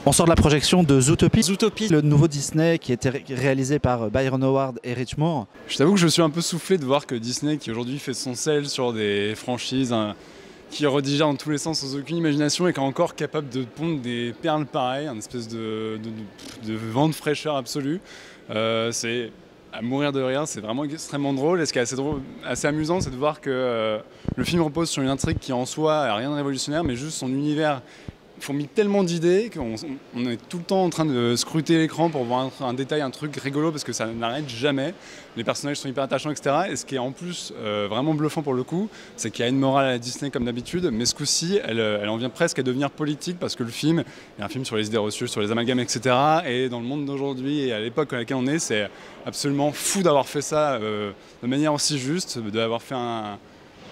On sort de la projection de Zootopie. Zootopie, le nouveau Disney qui a été réalisé par Byron Howard et Rich Moore. Je t'avoue que je suis un peu soufflé de voir que Disney, qui aujourd'hui fait son sel sur des franchises, qui redigère dans tous les sens sans aucune imagination et qui est encore capable de pondre des perles pareilles, une espèce de vent de fraîcheur absolue. C'est à mourir de rire, c'est vraiment extrêmement drôle. Et ce qui est assez amusant, c'est de voir que le film repose sur une intrigue qui en soi n'a rien de révolutionnaire, mais juste son univers fourmille tellement d'idées qu'on est tout le temps en train de scruter l'écran pour voir un détail, un truc rigolo, parce que ça n'arrête jamais. Les personnages sont hyper attachants, etc. Et ce qui est en plus vraiment bluffant pour le coup, c'est qu'il y a une morale à la Disney comme d'habitude, mais ce coup-ci, elle en vient presque à devenir politique, parce que le film est un film sur les idées reçues, sur les amalgames, etc. Et dans le monde d'aujourd'hui et à l'époque à laquelle on est, c'est absolument fou d'avoir fait ça de manière aussi juste, d'avoir fait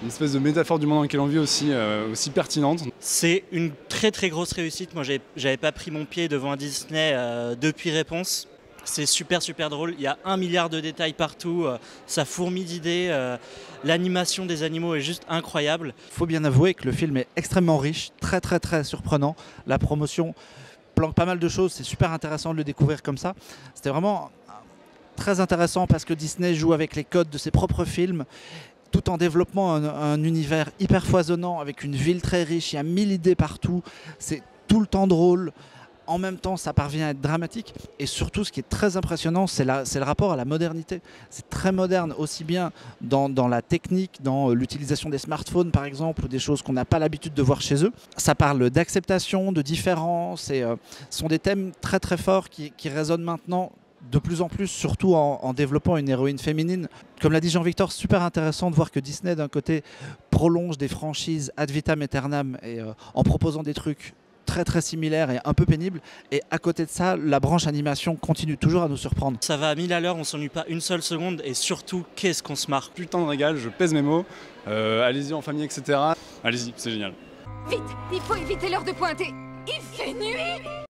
une espèce de métaphore du monde dans lequel on vit aussi pertinente. C'est une très très grosse réussite. Moi j'avais pas pris mon pied devant un Disney depuis Réponse. C'est super drôle, il y a 1 milliard de détails partout, ça fourmille d'idées, l'animation des animaux est juste incroyable. Il faut bien avouer que le film est extrêmement riche, très surprenant. La promotion planque pas mal de choses, c'est super intéressant de le découvrir comme ça. C'était vraiment très intéressant parce que Disney joue avec les codes de ses propres films, tout en développant un univers hyper foisonnant avec une ville très riche, il y a 1000 idées partout, c'est tout le temps drôle. En même temps, ça parvient à être dramatique. Et surtout, ce qui est très impressionnant, c'est le rapport à la modernité. C'est très moderne, aussi bien dans la technique, dans l'utilisation des smartphones, par exemple, ou des choses qu'on n'a pas l'habitude de voir chez eux. Ça parle d'acceptation, de différence, et ce sont des thèmes très forts qui résonnent maintenant de plus en plus, surtout en développant une héroïne féminine. Comme l'a dit Jean-Victor, super intéressant de voir que Disney, d'un côté, prolonge des franchises ad vitam aeternam et en proposant des trucs très similaires et un peu pénibles. Et à côté de ça, la branche animation continue toujours à nous surprendre. Ça va à 1000 à l'heure, on s'ennuie pas une seule seconde et surtout, qu'est-ce qu'on se marre. Putain de régal, je pèse mes mots. Allez-y en famille, etc. Allez-y, c'est génial. Vite, il faut éviter l'heure de pointer. Il fait nuit.